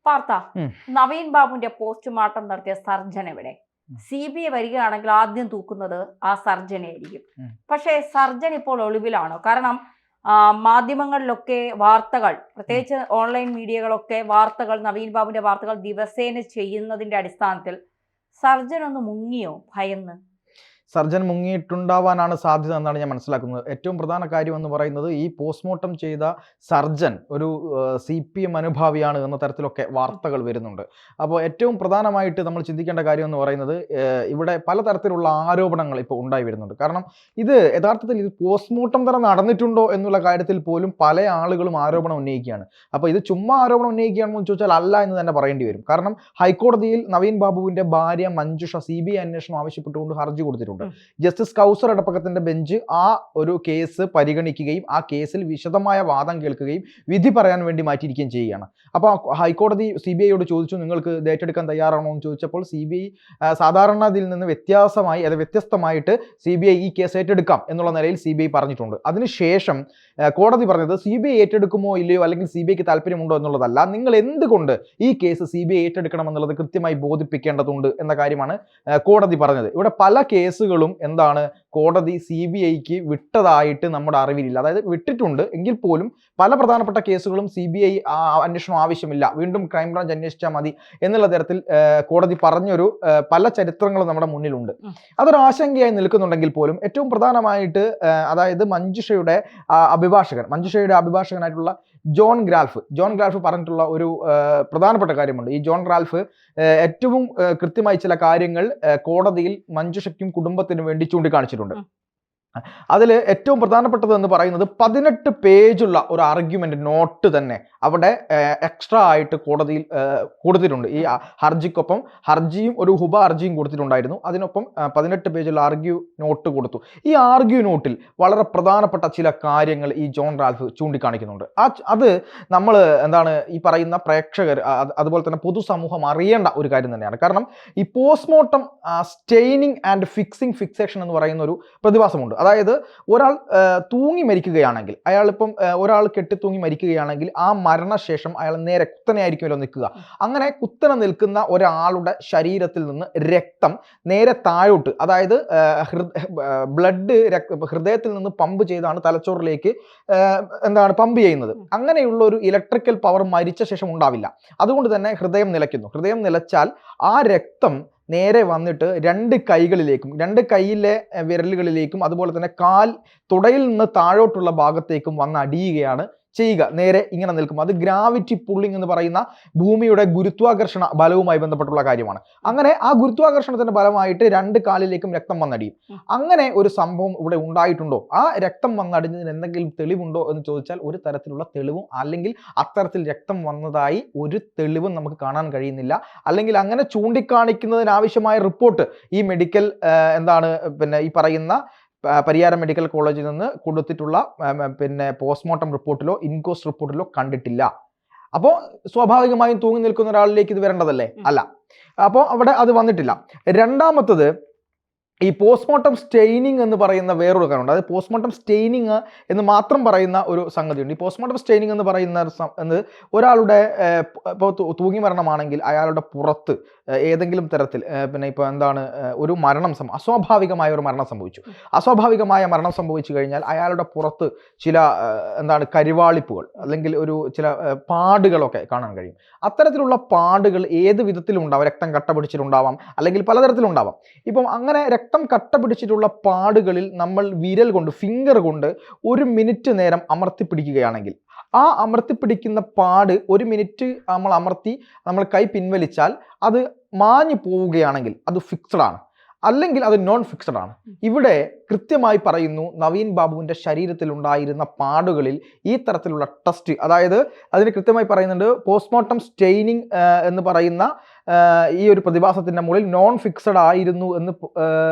പാർത്ത നവീൻ ബാബുവിന്റെ പോസ്റ്റ്മോർട്ടം നടത്തിയ സർജൻ എവിടെ? CBI വരികയാണെങ്കിൽ ആദ്യം തൂക്കുന്നത് ആ സർജനെ ആയിരിക്കും. പക്ഷേ സർജൻ ഇപ്പോൾ ഒളിവിലാണോ? കാരണം മാധ്യമങ്ങളിലൊക്കെ വാർത്തകൾ, പ്രത്യേകിച്ച് ഓൺലൈൻ മീഡിയകളൊക്കെ വാർത്തകൾ, നവീൻ ബാബുവിന്റെ വാർത്തകൾ ദിവസേന ചെയ്യുന്നതിന്റെ അടിസ്ഥാനത്തിൽ സർജൻ ഒന്ന് മുങ്ങിയോ ഭയന്ന്? സർജൻ മുങ്ങിയിട്ടുണ്ടാവാനാണ് സാധ്യത എന്നാണ് ഞാൻ മനസ്സിലാക്കുന്നത്. ഏറ്റവും പ്രധാന കാര്യം എന്ന് പറയുന്നത് ഈ പോസ്റ്റ്മോർട്ടം ചെയ്ത സർജൻ ഒരു CPM അനുഭാവിയാണ് എന്ന തരത്തിലൊക്കെ വാർത്തകൾ വരുന്നുണ്ട്. അപ്പോൾ ഏറ്റവും പ്രധാനമായിട്ട് നമ്മൾ ചിന്തിക്കേണ്ട കാര്യം എന്ന് പറയുന്നത് ഇവിടെ പലതരത്തിലുള്ള ആരോപണങ്ങൾ ഇപ്പോൾ ഉണ്ടായി വരുന്നുണ്ട്. കാരണം ഇത് യഥാർത്ഥത്തിൽ ഇത് പോസ്റ്റ്മോർട്ടം തന്നെ നടന്നിട്ടുണ്ടോ എന്നുള്ള കാര്യത്തിൽ പോലും പല ആളുകളും ആരോപണം ഉന്നയിക്കുകയാണ്. അപ്പോൾ ഇത് ചുമ്മാ ആരോപണം ഉന്നയിക്കുകയാണെന്ന് ചോദിച്ചാൽ അല്ല എന്ന് തന്നെ പറയേണ്ടി വരും. കാരണം ഹൈക്കോടതിയിൽ നവീൻ ബാബുവിൻ്റെ ഭാര്യ മഞ്ജുഷ CBI അന്വേഷണം ആവശ്യപ്പെട്ടുകൊണ്ട് ഹർജി കൊടുത്തിട്ടുണ്ട്. ജസ്റ്റിസ് കൗസർ എടപ്പക്കത്തിന്റെ ബെഞ്ച് ആ ഒരു കേസ് പരിഗണിക്കുകയും ആ കേസിൽ വിശദമായ വാദം കേൾക്കുകയും വിധി പറയാൻ വേണ്ടി മാറ്റിയിരിക്കുകയും ചെയ്യുകയാണ്. അപ്പോൾ ഹൈക്കോടതി CBIയോട് ചോദിച്ചു, നിങ്ങൾക്ക് ഇത് ഏറ്റെടുക്കാൻ തയ്യാറാണോ എന്ന് ചോദിച്ചപ്പോൾ CBI സാധാരണയിൽ നിന്ന് വ്യത്യസ്തമായിട്ട് CBI ഈ കേസ് ഏറ്റെടുക്കാം എന്നുള്ള നിലയിൽ CBI പറഞ്ഞിട്ടുണ്ട്. അതിനുശേഷം കോടതി പറഞ്ഞത് CBI ഏറ്റെടുക്കുമോ ഇല്ലയോ, അല്ലെങ്കിൽ CBIക്ക് താല്പര്യമുണ്ടോ എന്നുള്ളതല്ല, നിങ്ങൾ എന്തുകൊണ്ട് ഈ കേസ് CBI ഏറ്റെടുക്കണം എന്നുള്ളത് കൃത്യമായി ബോധിപ്പിക്കേണ്ടതുണ്ട് എന്ന കാര്യമാണ് കോടതി പറഞ്ഞത്. ഇവിടെ പല കേസുകളും എന്താണ് കോടതി CBIക്ക് വിട്ടതായിട്ട് നമ്മുടെ അറിവിലില്ല. അതായത് വിട്ടിട്ടുണ്ട് എങ്കിൽ പോലും പല പ്രധാനപ്പെട്ട കേസുകളും CBI അന്വേഷണം ആവശ്യമില്ല, വീണ്ടും ക്രൈംബ്രാഞ്ച് അന്വേഷിച്ചാൽ മതി എന്നുള്ള തരത്തിൽ കോടതി പറഞ്ഞൊരു പല ചരിത്രങ്ങളും നമ്മുടെ മുന്നിലുണ്ട്. അതൊരു ആശങ്കയായി നിൽക്കുന്നുണ്ടെങ്കിൽ പോലും ഏറ്റവും പ്രധാനമായിട്ട് അതായത് മഞ്ജുഷയുടെ അഭിഭാഷകനായിട്ടുള്ള ജോൺ ഗ്രാൽഫ് പറഞ്ഞിട്ടുള്ള ഒരു പ്രധാനപ്പെട്ട കാര്യമുണ്ട്. ഈ ജോൺ ഗ്രാൽഫ് ഏറ്റവും കൃത്യമായി ചില കാര്യങ്ങൾ കോടതിയിൽ മഞ്ജുഷയ്ക്കും കുടുംബത്തിനും വേണ്ടി ചൂണ്ടിക്കാണിച്ചിട്ടുണ്ട്. അതിൽ ഏറ്റവും പ്രധാനപ്പെട്ടത് എന്ന് പറയുന്നത് 18 പേജുള്ള ഒരു ആർഗ്യുമെന്റ് നോട്ട് തന്നെ അവിടെ എക്സ്ട്രാ ആയിട്ട് കോടതിയിൽ കൊടുത്തിട്ടുണ്ട്. ഈ ഹർജിക്കൊപ്പം ഹർജിയും ഒരു ഹർജിയും കൊടുത്തിട്ടുണ്ടായിരുന്നു. അതിനൊപ്പം 18 പേജുള്ള ആർഗ്യൂ നോട്ട് കൊടുത്തു. ഈ ആർഗ്യൂ നോട്ടിൽ വളരെ പ്രധാനപ്പെട്ട ചില കാര്യങ്ങൾ ഈ ജോൺ റാൽഫ് ചൂണ്ടിക്കാണിക്കുന്നുണ്ട്. അത് നമ്മൾ ഈ പറയുന്ന പ്രേക്ഷകർ അതുപോലെ തന്നെ പൊതുസമൂഹം അറിയേണ്ട ഒരു കാര്യം തന്നെയാണ്. കാരണം ഈ പോസ്റ്റ്മോർട്ടം സ്റ്റെയിനിങ് ആൻഡ് ഫിക്സേഷൻ എന്ന് പറയുന്ന ഒരു പ്രതിഭാസമുണ്ട്. അതായത് ഒരാൾ തൂങ്ങി മരിക്കുകയാണെങ്കിൽ, ഒരാൾ കെട്ടിത്തൂങ്ങി മരിക്കുകയാണെങ്കിൽ ആ മരണശേഷം അയാൾ നേരെ കുത്തനെ ആയിരിക്കുമല്ലോ നിൽക്കുക. അങ്ങനെ കുത്തനെ നിൽക്കുന്ന ഒരാളുടെ ശരീരത്തിൽ നിന്ന് രക്തം നേരെ താഴോട്ട്, അതായത് ബ്ലഡ് ഹൃദയത്തിൽ നിന്ന് പമ്പ് ചെയ്താണ് തലച്ചോറിലേക്ക് പമ്പ് ചെയ്യുന്നത്. അങ്ങനെയുള്ള ഒരു ഇലക്ട്രിക്കൽ പവർ മരിച്ച ശേഷം ഉണ്ടാവില്ല. അതുകൊണ്ട് തന്നെ ഹൃദയം നിലയ്ക്കുന്നു. ഹൃദയം നിലച്ചാൽ ആ രക്തം നേരെ വന്നിട്ട് രണ്ട് കൈയിലെ വിരലുകളിലേക്കും അതുപോലെ തന്നെ തുടയിൽ നിന്ന് താഴോട്ടുള്ള ഭാഗത്തേക്കും വന്ന് അടിയുകയാണ് ചെയ്യുക. നേരെ ഇങ്ങനെ നിൽക്കും. അത് ഗ്രാവിറ്റി പുള്ളിങ് എന്ന് പറയുന്ന ഭൂമിയുടെ ഗുരുത്വാകർഷണ ബലവുമായി ബന്ധപ്പെട്ടുള്ള കാര്യമാണ്. അങ്ങനെ ആ ഗുരുത്വാകർഷണത്തിന്റെ ഫലമായിട്ട് 2 കാലിലേക്കും രക്തം വന്നടിയും. അങ്ങനെ ഒരു സംഭവം ഇവിടെ ഉണ്ടായിട്ടുണ്ടോ? ആ രക്തം വന്നടിഞ്ഞതിന് എന്തെങ്കിലും തെളിവുണ്ടോ എന്ന് ചോദിച്ചാൽ ഒരു തരത്തിലുള്ള തെളിവും, അല്ലെങ്കിൽ അത്തരത്തിൽ രക്തം വന്നതായി ഒരു തെളിവും നമുക്ക് കാണാൻ കഴിയുന്നില്ല. അല്ലെങ്കിൽ അങ്ങനെ ചൂണ്ടിക്കാണിക്കുന്നതിനാവശ്യമായ റിപ്പോർട്ട് ഈ മെഡിക്കൽ ഈ പറയുന്ന പരിയാരം മെഡിക്കൽ കോളേജിൽ നിന്ന് കൊടുത്തിട്ടുള്ള പോസ്റ്റ്മോർട്ടം റിപ്പോർട്ടിലോ ഇൻക്വസ്റ്റ് റിപ്പോർട്ടിലോ കണ്ടിട്ടില്ല. അപ്പോൾ സ്വാഭാവികമായും തൂങ്ങി നിൽക്കുന്ന ഒരാളിലേക്ക് ഇത് വരേണ്ടതല്ലേ? അല്ല. അപ്പോൾ അവിടെ അത് വന്നിട്ടില്ല. രണ്ടാമത്തത് ഈ പോസ്റ്റ്മോർട്ടം സ്റ്റെയിനിങ് എന്ന് പറയുന്ന വേറൊരു കാര്യമുണ്ട്. അത് പോസ്റ്റ്മോർട്ടം സ്റ്റെയിനിങ് എന്ന് മാത്രം പറയുന്ന ഒരു സംഗതിയുണ്ട്. ഈ പോസ്റ്റ്മോർട്ടം സ്റ്റെയിനിങ് എന്ന് പറയുന്ന ഒരാളുടെ ഇപ്പോൾ തൂങ്ങി മരണമാണെങ്കിൽ അയാളുടെ പുറത്ത് ഏതെങ്കിലും തരത്തിൽ ഒരു അസ്വാഭാവികമായ ഒരു മരണം സംഭവിച്ചു. അസ്വാഭാവികമായ മരണം സംഭവിച്ചു കഴിഞ്ഞാൽ അയാളുടെ പുറത്ത് ചില കരിവാളിപ്പുകൾ അല്ലെങ്കിൽ ചില പാടുകളൊക്കെ കാണാൻ കഴിയും. അത്തരത്തിലുള്ള പാടുകൾ ഏത് വിധത്തിലുണ്ടാവാം. രക്തം കട്ട പിടിച്ചിട്ടുണ്ടാവാം, അല്ലെങ്കിൽ പലതരത്തിലുണ്ടാവാം. ഇപ്പം അങ്ങനെ രക്തം കട്ട പിടിച്ചിട്ടുള്ള പാടുകളിൽ നമ്മൾ ഫിംഗർ കൊണ്ട് 1 മിനിറ്റ് നേരം അമർത്തിപ്പിടിക്കുകയാണെങ്കിൽ, ആ അമർത്തിപ്പിടിക്കുന്ന പാട് 1 മിനിറ്റ് നമ്മൾ കൈ പിൻവലിച്ചാൽ അത് മാഞ്ഞു പോവുകയാണെങ്കിൽ അത് ഫിക്സഡ് ആണ്, അല്ലെങ്കിൽ അത് നോൺ ഫിക്സഡ് ആണ്. ഇവിടെ കൃത്യമായി പറയുന്നു, നവീൻ ബാബുവിൻ്റെ ശരീരത്തിൽ ഉണ്ടായിരുന്ന പാടുകളിൽ ഈ തരത്തിലുള്ള ടെസ്റ്റ്, അതായത് അതിന് കൃത്യമായി പറയുന്നുണ്ട് പോസ്റ്റ്മോർട്ടം സ്റ്റെയിനിങ് എന്ന് പറയുന്ന ഈ ഒരു പ്രതിഭാസത്തിൻ്റെ മുകളിൽ നോൺ ഫിക്സഡ് ആയിരുന്നു എന്ന്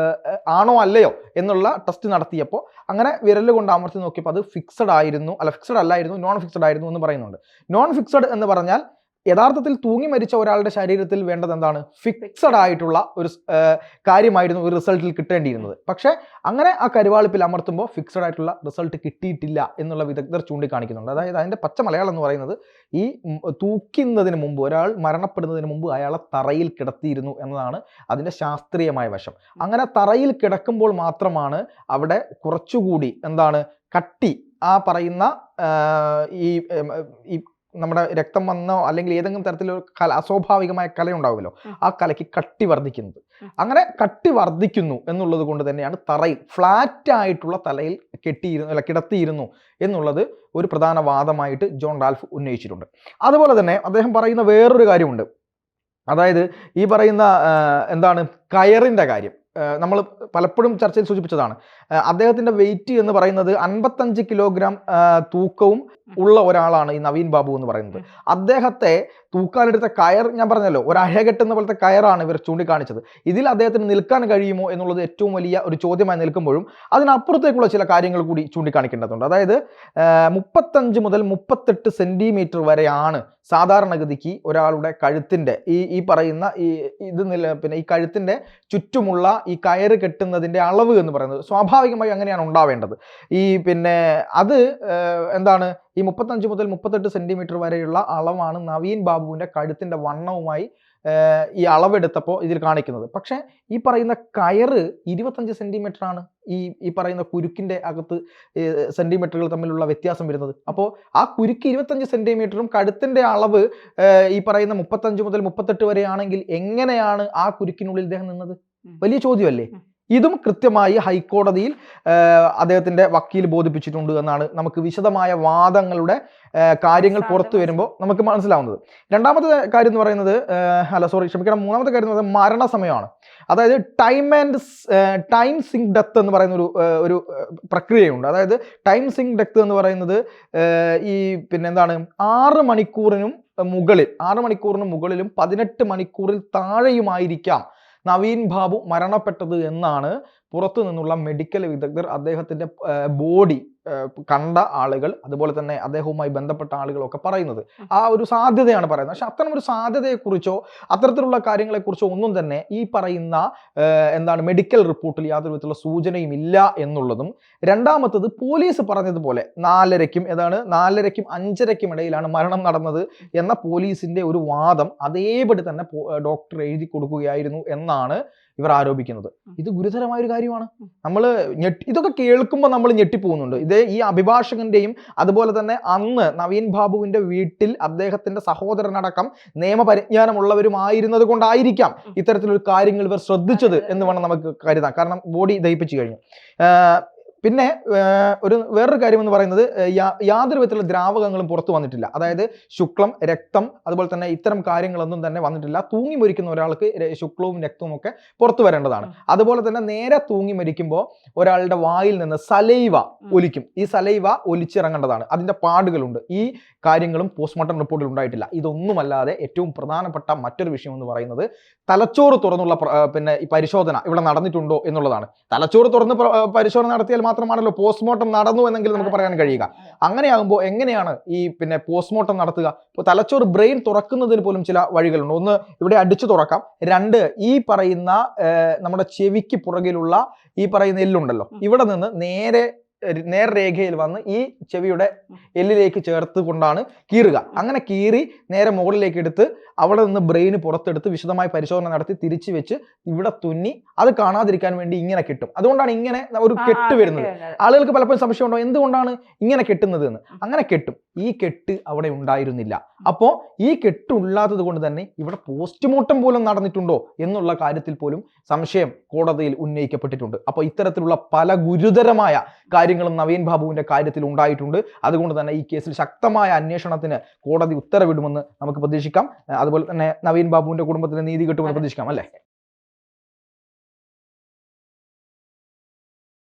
ആണോ അല്ലയോ എന്നുള്ള ടെസ്റ്റ് നടത്തിയപ്പോൾ അങ്ങനെ വിരൽ കൊണ്ട് അമർത്തി നോക്കിയപ്പോൾ അത് ഫിക്സഡ് അല്ലായിരുന്നു, നോൺ ഫിക്സഡ് ആയിരുന്നു എന്ന് പറയുന്നുണ്ട്. നോൺ ഫിക്സഡ് എന്ന് പറഞ്ഞാൽ യഥാർത്ഥത്തിൽ തൂങ്ങി മരിച്ച ഒരാളുടെ ശരീരത്തിൽ വേണ്ടത് എന്താണ്? ഫിക്സഡ് ആയിട്ടുള്ള ഒരു കാര്യമായിരുന്നു ഒരു റിസൾട്ടിൽ കിട്ടേണ്ടിയിരുന്നത്. പക്ഷെ അങ്ങനെ ആ കരുവാളിപ്പിൽ അമർത്തുമ്പോൾ ഫിക്സഡ് ആയിട്ടുള്ള റിസൾട്ട് കിട്ടിയിട്ടില്ല എന്നുള്ള വിദഗ്ധർ ചൂണ്ടിക്കാണിക്കുന്നുണ്ട്. അതായത് അതിന്റെ പച്ച മലയാളം എന്ന് പറയുന്നത് ഈ തൂക്കുന്നതിന് മുമ്പ്, ഒരാൾ മരണപ്പെടുന്നതിന് മുമ്പ് അയാളെ തറയിൽ കിടത്തിയിരുന്നു എന്നതാണ് അതിന്റെ ശാസ്ത്രീയമായ വശം. അങ്ങനെ തറയിൽ കിടക്കുമ്പോൾ മാത്രമാണ് അവിടെ കുറച്ചുകൂടി എന്താണ് കട്ടി, ആ പറയുന്ന ഈ നമ്മുടെ രക്തം വന്നോ അല്ലെങ്കിൽ ഏതെങ്കിലും തരത്തിലൊരു കല, അസ്വാഭാവികമായ കലയുണ്ടാവുമല്ലോ, ആ കലയ്ക്ക് കട്ടി വർദ്ധിക്കുന്നത്. അങ്ങനെ കട്ടി വർദ്ധിക്കുന്നു എന്നുള്ളത് കൊണ്ട് തന്നെയാണ് തറയിൽ ഫ്ലാറ്റ് ആയിട്ടുള്ള തലയിൽ കിടത്തിയിരുന്നു എന്നുള്ളത് ഒരു പ്രധാന വാദമായിട്ട് ജോൺ റാൽഫ് ഉന്നയിച്ചിട്ടുണ്ട്. അതുപോലെ തന്നെ അദ്ദേഹം പറയുന്ന വേറൊരു കാര്യമുണ്ട്. അതായത് ഈ പറയുന്ന എന്താണ് കയറിൻ്റെ കാര്യം നമ്മൾ പലപ്പോഴും ചർച്ചയിൽ സൂചിപ്പിച്ചതാണ്. അദ്ദേഹത്തിന്റെ വെയിറ്റ് എന്ന് പറയുന്നത് 55 കിലോഗ്രാം തൂക്കവും ഉള്ള ഒരാളാണ് ഈ നവീൻ ബാബു എന്ന് പറയുന്നത്. അദ്ദേഹത്തെ തൂക്കാനെടുത്ത കയർ ഞാൻ പറഞ്ഞല്ലോ, ഒരു അഴകെട്ടുന്ന പോലത്തെ കയറാണ് ഇവർ ചൂണ്ടിക്കാണിച്ചത്. ഇതിൽ അദ്ദേഹത്തിന് നിൽക്കാൻ കഴിയുമോ എന്നുള്ളത് ഏറ്റവും വലിയ ഒരു ചോദ്യമായി നിൽക്കുമ്പോഴും അതിനപ്പുറത്തേക്കുള്ള ചില കാര്യങ്ങൾ കൂടി ചൂണ്ടിക്കാണിക്കേണ്ടതുണ്ട്. അതായത് 35 മുതൽ 38 സെന്റിമീറ്റർ വരെയാണ് സാധാരണഗതിക്ക് ഒരാളുടെ കഴുത്തിന്റെ ഈ പറയുന്ന പിന്നെ ഈ കഴുത്തിന്റെ ചുറ്റുമുള്ള ഈ കയറ് കെട്ടുന്നതിന്റെ അളവ് എന്ന് പറയുന്നത്. സ്വാഭാവികമായി അങ്ങനെയാണ് ഉണ്ടാവേണ്ടത്. പിന്നെ അത് എന്താണ്, ഈ 35 മുതൽ 38 സെന്റിമീറ്റർ വരെയുള്ള അളവാണ് നവീൻ ബാബുവിന്റെ കഴുത്തിന്റെ വണ്ണവുമായി ഈ അളവെടുത്തപ്പോൾ ഇതിൽ കാണിക്കുന്നത്. പക്ഷേ ഈ പറയുന്ന കയറ് 25 സെന്റിമീറ്റർ ആണ് ഈ പറയുന്ന കുരുക്കിന്റെ അകത്ത് സെന്റിമീറ്ററുകൾ തമ്മിലുള്ള വ്യത്യാസം വരുന്നത്. അപ്പോൾ ആ കുരുക്ക് 25 സെന്റിമീറ്ററും കഴുത്തിന്റെ അളവ് ഈ പറയുന്ന 35 മുതൽ 38 വരെ ആണെങ്കിൽ എങ്ങനെയാണ് ആ കുരുക്കിനുള്ളിൽ ഇദ്ദേഹം നിന്നത്? വലിയ ചോദ്യമല്ലേ? ഇതും കൃത്യമായി ഹൈക്കോടതിയിൽ അദ്ദേഹത്തിന്റെ വക്കീൽ ബോധിപ്പിച്ചിട്ടുണ്ട് എന്നാണ് നമുക്ക് വിശദമായ വാദങ്ങളുടെ കാര്യങ്ങൾ പുറത്തു വരുമ്പോൾ നമുക്ക് മനസ്സിലാവുന്നത്. രണ്ടാമത്തെ കാര്യം എന്ന് പറയുന്നത് മൂന്നാമത്തെ കാര്യം എന്ന് പറയുന്നത് മരണസമയമാണ്. അതായത് ടൈം സിങ്ക് ഡെത്ത് എന്ന് പറയുന്ന ഒരു പ്രക്രിയയുണ്ട്. അതായത് ടൈം സിങ്ക് ഡെത്ത് എന്ന് പറയുന്നത് പിന്നെ എന്താണ് 6 മണിക്കൂറിനും മുകളിലും 18 മണിക്കൂറിൽ താഴെയുമായിരിക്കാം നവീൻ ബാബു മരണപ്പെട്ടത് എന്നാണ് പുറത്തു നിന്നുള്ള മെഡിക്കൽ വിദഗ്ധർ, അദ്ദേഹത്തിന്റെ ബോഡി കണ്ട ആളുകൾ, അതുപോലെ തന്നെ അദ്ദേഹവുമായി ബന്ധപ്പെട്ട ആളുകളൊക്കെ പറയുന്നത്. ആ ഒരു സാധ്യതയാണ് പറയുന്നത്. പക്ഷെ അത്തരം ഒരു സാധ്യതയെക്കുറിച്ചോ അത്തരത്തിലുള്ള കാര്യങ്ങളെക്കുറിച്ചോ ഒന്നും തന്നെ ഈ പറയുന്ന മെഡിക്കൽ റിപ്പോർട്ടിൽ യാതൊരു വിധത്തിലുള്ള സൂചനയും ഇല്ല എന്നുള്ളതും. രണ്ടാമത്തത്, പോലീസ് പറഞ്ഞതുപോലെ 4:30ക്കും 5:30ക്കും ഇടയിലാണ് മരണം നടന്നത് എന്ന പോലീസിന്റെ ഒരു വാദം അതേപടി തന്നെ ഡോക്ടർ എഴുതി കൊടുക്കുകയായിരുന്നു എന്നാണ് ഇവർ ആരോപിക്കുന്നത്. ഇത് ഗുരുതരമായ ഒരു കാര്യമാണ്. നമ്മൾ ഇതൊക്കെ കേൾക്കുമ്പോൾ നമ്മൾ ഞെട്ടിപ്പോകുന്നുണ്ട്. ഈ അഭിഭാഷകന്റെയും അതുപോലെ തന്നെ അന്ന് നവീൻ ബാബുവിന്റെ വീട്ടിൽ അദ്ദേഹത്തിന്റെ സഹോദരനടക്കം നിയമപരിജ്ഞാനമുള്ളവരുമായിരുന്നത് കൊണ്ടായിരിക്കാം ഇത്തരത്തിലൊരു കാര്യങ്ങൾ ഇവർ ശ്രദ്ധിച്ചത് എന്ന് വേണം നമുക്ക് കരുതാം. കാരണം ബോഡി ദഹിപ്പിച്ചു കഴിഞ്ഞു. പിന്നെ വേറൊരു കാര്യം എന്ന് പറയുന്നത്, യാതൊരു വിധത്തിലുള്ള ദ്രാവകങ്ങളും പുറത്തു വന്നിട്ടില്ല. അതായത് ശുക്ലം, രക്തം, അതുപോലെ തന്നെ ഇത്തരം കാര്യങ്ങളൊന്നും തന്നെ വന്നിട്ടില്ല. തൂങ്ങി മരിക്കുന്ന ഒരാൾക്ക് ശുക്ലവും രക്തവും ഒക്കെ പുറത്തു വരേണ്ടതാണ്. അതുപോലെ തന്നെ നേരെ തൂങ്ങി മരിക്കുമ്പോൾ ഒരാളുടെ വായിൽ നിന്ന് സലൈവ ഒലിക്കും. ഈ സലൈവ ഒലിച്ചിറങ്ങേണ്ടതാണ്. അതിന്റെ പാടുകളുണ്ട്. ഈ കാര്യങ്ങളും പോസ്റ്റ്മോർട്ടം റിപ്പോർട്ടിൽ ഉണ്ടായിട്ടില്ല. ഇതൊന്നുമല്ലാതെ ഏറ്റവും പ്രധാനപ്പെട്ട മറ്റൊരു വിഷയം എന്ന് പറയുന്നത് തലച്ചോറ് തുറന്നുള്ള ഈ പരിശോധന ഇവിടെ നടന്നിട്ടുണ്ടോ എന്നുള്ളതാണ്. തലച്ചോറ് തുറന്ന് പരിശോധന നടത്തിയാൽ മാത്രമാണല്ലോ പോസ്റ്റ്മോർട്ടം നടന്നു എന്നെങ്കിൽ നമുക്ക് പറയാൻ കഴിയുക. അങ്ങനെയാകുമ്പോൾ എങ്ങനെയാണ് ഈ പോസ്റ്റ്മോർട്ടം നടത്തുക? ഇപ്പോൾ തലച്ചോറ് ബ്രെയിൻ തുറക്കുന്നതിന് പോലും ചില വഴികളുണ്ട്. ഒന്ന്, ഇവിടെ അടിച്ചു തുറക്കാം. 2, ഈ പറയുന്ന നമ്മുടെ ചെവിക്ക് പുറകിലുള്ള ഈ പറയുന്ന എല്ലുണ്ടല്ലോ, ഇവിടെ നിന്ന് നേർരേഖയിൽ വന്ന് ഈ ചെവിയുടെ എല്ലിലേക്ക് ചേർത്ത് കൊണ്ടാണ് കീറുക. അങ്ങനെ കീറി നേരെ മുകളിലേക്ക് എടുത്ത് അവിടെ നിന്ന് ബ്രെയിന് പുറത്തെടുത്ത് വിശദമായി പരിശോധന നടത്തി തിരിച്ചു വെച്ച് ഇവിടെ തുന്നി അത് കാണാതിരിക്കാൻ വേണ്ടി ഇങ്ങനെ കെട്ടും. അതുകൊണ്ടാണ് ഇങ്ങനെ ഒരു കെട്ട് വരുന്നത്. ആളുകൾക്ക് പലപ്പോഴും സംശയമുണ്ടോ എന്തുകൊണ്ടാണ് ഇങ്ങനെ കെട്ടുന്നത് എന്ന്. അങ്ങനെ കെട്ടും. ഈ കെട്ട് അവിടെ ഉണ്ടായിരുന്നില്ല. അപ്പോൾ ഈ കെട്ടുള്ളാത്തത് കൊണ്ട് തന്നെ ഇവിടെ പോസ്റ്റ്മോർട്ടം പോലും നടന്നിട്ടുണ്ടോ എന്നുള്ള കാര്യത്തിൽ പോലും സംശയം കോടതിയിൽ ഉന്നയിക്കപ്പെട്ടിട്ടുണ്ട്. അപ്പോൾ ഇത്തരത്തിലുള്ള പല ഗുരുതരമായ കാര്യങ്ങളും നവീൻ ബാബുവിന്റെ കാര്യത്തിൽ ഉണ്ടായിട്ടുണ്ട്. അതുകൊണ്ട് തന്നെ ഈ കേസിൽ ശക്തമായ അന്വേഷണത്തിന് കോടതി ഉത്തരവിടുമെന്ന് നമുക്ക് പ്രതീക്ഷിക്കാം. അതുപോലെ തന്നെ നവീൻ ബാബുവിന്റെ കുടുംബത്തിന് നീതി കിട്ടുമെന്ന് പ്രതീക്ഷിക്കാം, അല്ലേ?